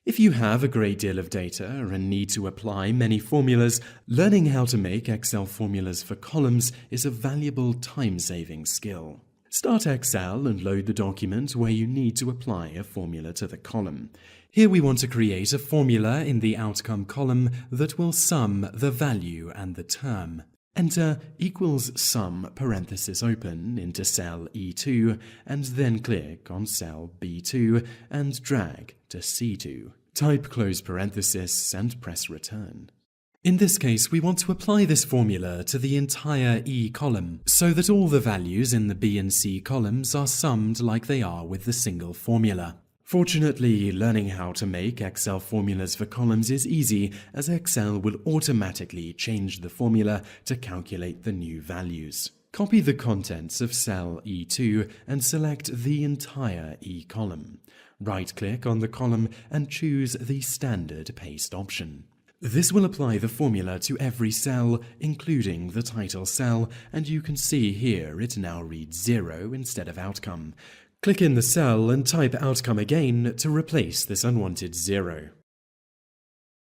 If you have a great deal of data and need to apply many formulas, learning how to make Excel formulas for columns is a valuable time-saving skill. Start Excel and load the document where you need to apply a formula to the column. Here we want to create a formula in the outcome column that will sum the value and the term. Enter equals sum parenthesis open into cell E2 and then click on cell B2 and drag to C2. Type close parenthesis and press return. In this case, we want to apply this formula to the entire E column so that all the values in the B and C columns are summed like they are with the single formula. Fortunately, learning how to make Excel formulas for columns is easy, as Excel will automatically change the formula to calculate the new values. Copy the contents of cell E2 and select the entire E column. Right-click on the column and choose the Standard Paste option. This will apply the formula to every cell, including the title cell, and you can see here it now reads 0 instead of outcome. Click in the cell and type outcome again to replace this unwanted 0.